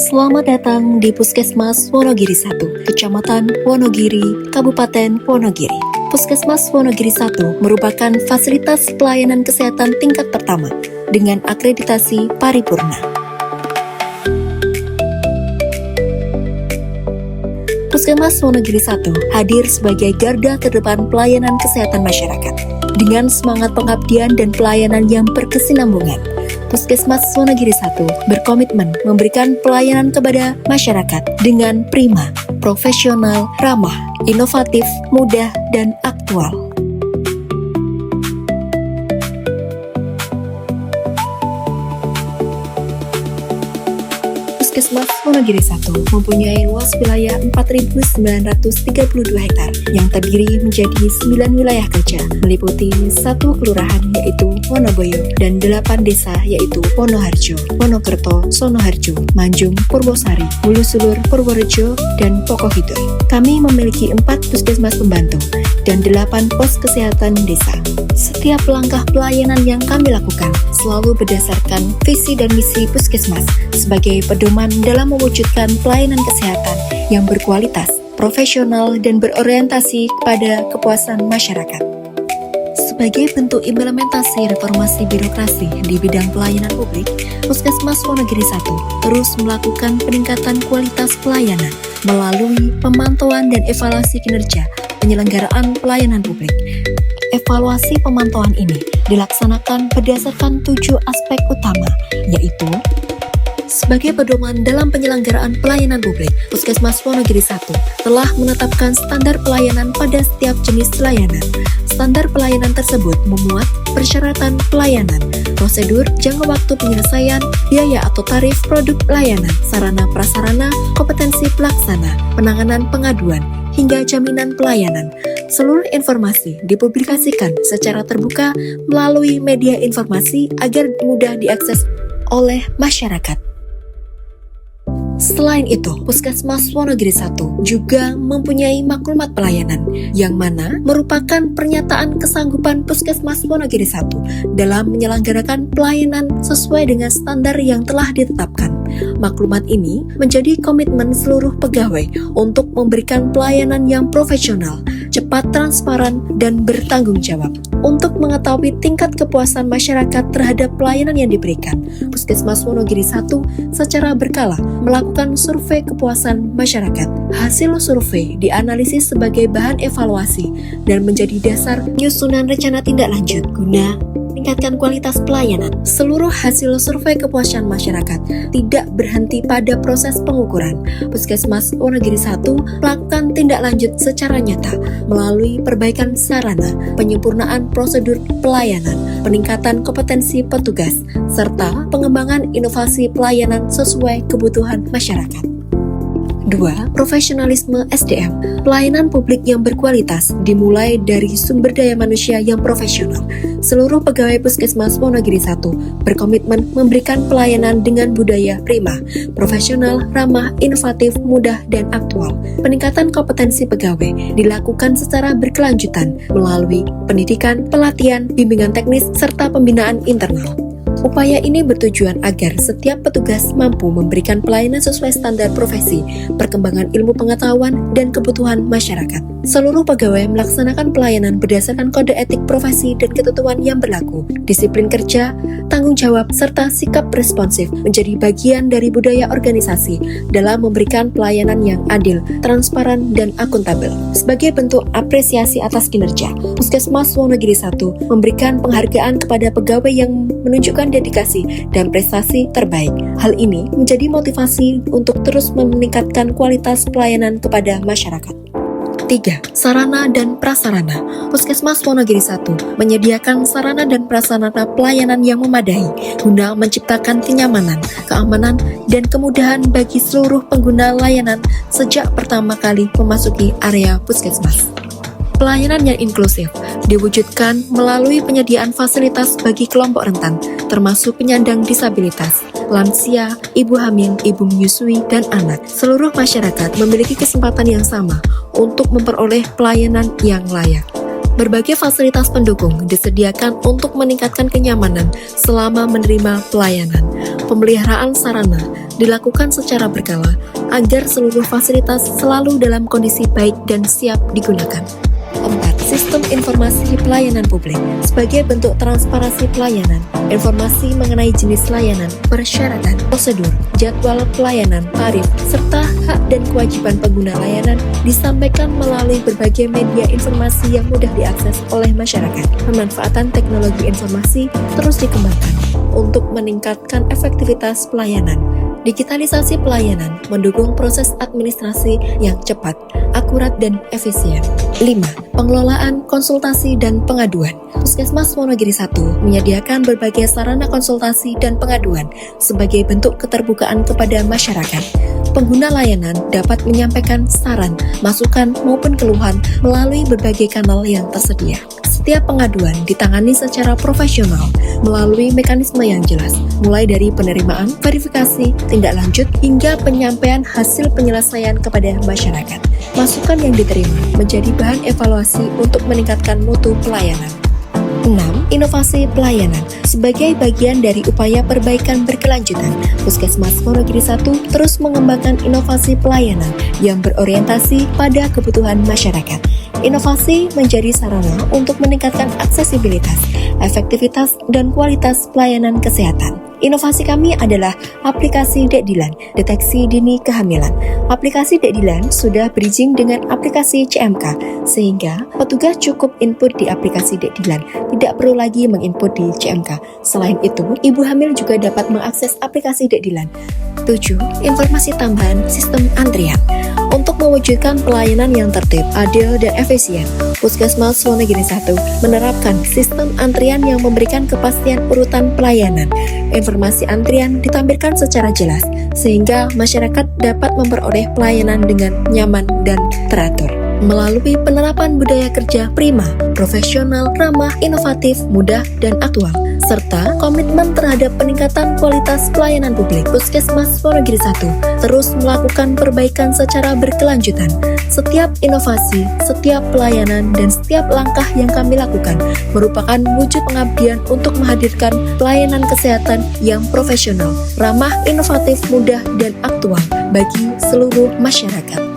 Selamat datang di Puskesmas Wonogiri 1, Kecamatan Wonogiri, Kabupaten Wonogiri. Puskesmas Wonogiri 1 merupakan fasilitas pelayanan kesehatan tingkat pertama dengan akreditasi paripurna. Puskesmas Wonogiri 1 hadir sebagai garda terdepan pelayanan kesehatan masyarakat. Dengan semangat pengabdian dan pelayanan yang berkesinambungan, Puskesmas Wonogiri 1 berkomitmen memberikan pelayanan kepada masyarakat dengan prima, profesional, ramah, inovatif, mudah, dan aktual. Puskesmas Wonogiri 1 mempunyai luas wilayah 4.932 hektar yang terdiri menjadi 9 wilayah kerja, meliputi 1 kelurahan yaitu Wonoboyo dan 8 desa yaitu Wonoharjo, Wonokerto, Sonoharjo, Manjung, Purbosari, Wulusulur, Purworejo, dan Pokohidur. Kami memiliki 4 puskesmas pembantu dan 8 pos kesehatan desa. Setiap langkah pelayanan yang kami lakukan selalu berdasarkan visi dan misi puskesmas sebagai pedoman dalam mewujudkan pelayanan kesehatan yang berkualitas, profesional, dan berorientasi kepada kepuasan masyarakat. Sebagai bentuk implementasi reformasi birokrasi di bidang pelayanan publik, Puskesmas Wonogiri 1 terus melakukan peningkatan kualitas pelayanan melalui pemantauan dan evaluasi kinerja penyelenggaraan pelayanan publik. Evaluasi pemantauan ini dilaksanakan berdasarkan 7 aspek utama, yaitu sebagai pedoman dalam penyelenggaraan pelayanan publik, Puskesmas Wonogiri 1 telah menetapkan standar pelayanan pada setiap jenis layanan. Standar pelayanan tersebut memuat persyaratan pelayanan, prosedur, jangka waktu penyelesaian, biaya atau tarif produk layanan, sarana prasarana, kompetensi pelaksana, penanganan pengaduan, hingga jaminan pelayanan. Seluruh informasi dipublikasikan secara terbuka melalui media informasi agar mudah diakses oleh masyarakat. Selain itu, Puskesmas Wonogiri 1 juga mempunyai maklumat pelayanan yang mana merupakan pernyataan kesanggupan Puskesmas Wonogiri 1 dalam menyelenggarakan pelayanan sesuai dengan standar yang telah ditetapkan. Maklumat ini menjadi komitmen seluruh pegawai untuk memberikan pelayanan yang profesional, cepat, transparan, dan bertanggung jawab. Untuk mengetahui tingkat kepuasan masyarakat terhadap pelayanan yang diberikan, Puskesmas Wonogiri 1 secara berkala melakukan survei kepuasan masyarakat. Hasil survei dianalisis sebagai bahan evaluasi dan menjadi dasar penyusunan rencana tindak lanjut guna meningkatkan kualitas pelayanan. Seluruh hasil survei kepuasan masyarakat tidak berhenti pada proses pengukuran. Puskesmas Wonogiri 1 melakukan tindak lanjut secara nyata melalui perbaikan sarana, penyempurnaan prosedur pelayanan, peningkatan kompetensi petugas, serta pengembangan inovasi pelayanan sesuai kebutuhan masyarakat. 2. Profesionalisme SDM. Pelayanan publik yang berkualitas dimulai dari sumber daya manusia yang profesional. Seluruh pegawai Puskesmas Wonogiri 1 berkomitmen memberikan pelayanan dengan budaya prima, profesional, ramah, inovatif, mudah, dan aktual. Peningkatan kompetensi pegawai dilakukan secara berkelanjutan melalui pendidikan, pelatihan, bimbingan teknis, serta pembinaan internal. Upaya ini bertujuan agar setiap petugas mampu memberikan pelayanan sesuai standar profesi, perkembangan ilmu pengetahuan, dan kebutuhan masyarakat. Seluruh pegawai melaksanakan pelayanan berdasarkan kode etik profesi dan ketentuan yang berlaku. Disiplin kerja, tanggung jawab, serta sikap responsif menjadi bagian dari budaya organisasi dalam memberikan pelayanan yang adil, transparan, dan akuntabel. Sebagai bentuk apresiasi atas kinerja, Puskesmas Wonogiri 1 memberikan penghargaan kepada pegawai yang menunjukkan dedikasi dan prestasi terbaik. Hal ini menjadi motivasi untuk terus meningkatkan kualitas pelayanan kepada masyarakat. 3. Sarana dan prasarana. Puskesmas Wonogiri 1 menyediakan sarana dan prasarana pelayanan yang memadai guna menciptakan kenyamanan, keamanan, dan kemudahan bagi seluruh pengguna layanan sejak pertama kali memasuki area puskesmas. Pelayanan yang inklusif diwujudkan melalui penyediaan fasilitas bagi kelompok rentan, termasuk penyandang disabilitas, lansia, ibu hamil, ibu menyusui, dan anak. Seluruh masyarakat memiliki kesempatan yang sama untuk memperoleh pelayanan yang layak. Berbagai fasilitas pendukung disediakan untuk meningkatkan kenyamanan selama menerima pelayanan. Pemeliharaan sarana dilakukan secara berkala agar seluruh fasilitas selalu dalam kondisi baik dan siap digunakan. 4. Sistem informasi pelayanan publik. Sebagai bentuk transparansi pelayanan, informasi mengenai jenis layanan, persyaratan, prosedur, jadwal pelayanan, tarif, serta hak dan kewajiban pengguna layanan disampaikan melalui berbagai media informasi yang mudah diakses oleh masyarakat. Pemanfaatan teknologi informasi terus dikembangkan untuk meningkatkan efektivitas pelayanan. Digitalisasi pelayanan mendukung proses administrasi yang cepat, akurat, dan efisien. 5. Pengelolaan konsultasi dan pengaduan. Puskesmas Wonogiri I menyediakan berbagai sarana konsultasi dan pengaduan sebagai bentuk keterbukaan kepada masyarakat. Pengguna layanan dapat menyampaikan saran, masukan, maupun keluhan melalui berbagai kanal yang tersedia. Setiap pengaduan ditangani secara profesional melalui mekanisme yang jelas, mulai dari penerimaan, verifikasi, tindak lanjut, hingga penyampaian hasil penyelesaian kepada masyarakat. Masukan yang diterima menjadi bahan evaluasi untuk meningkatkan mutu pelayanan. 6. Inovasi pelayanan. Sebagai bagian dari upaya perbaikan berkelanjutan, Puskesmas Wonogiri I terus mengembangkan inovasi pelayanan yang berorientasi pada kebutuhan masyarakat. Inovasi menjadi sarana untuk meningkatkan aksesibilitas, efektivitas, dan kualitas pelayanan kesehatan. Inovasi kami adalah aplikasi Dek Dilan, deteksi dini kehamilan. Aplikasi Dek Dilan sudah bridging dengan aplikasi CMK, sehingga petugas cukup input di aplikasi Dek Dilan, tidak perlu lagi menginput di CMK. Selain itu, ibu hamil juga dapat mengakses aplikasi Dek Dilan. 7. Informasi tambahan sistem antrian. Untuk mewujudkan pelayanan yang tertib, adil, dan efisien, Puskesmas Wonogiri I menerapkan sistem antrian yang memberikan kepastian urutan pelayanan. Informasi antrian ditampilkan secara jelas, sehingga masyarakat dapat memperoleh pelayanan dengan nyaman dan teratur. Melalui penerapan budaya kerja prima, profesional, ramah, inovatif, mudah, dan aktual, serta komitmen terhadap peningkatan kualitas pelayanan publik, Puskesmas Wonogiri I terus melakukan perbaikan secara berkelanjutan. Setiap inovasi, setiap pelayanan, dan setiap langkah yang kami lakukan merupakan wujud pengabdian untuk menghadirkan pelayanan kesehatan yang profesional, ramah, inovatif, mudah, dan aktual bagi seluruh masyarakat.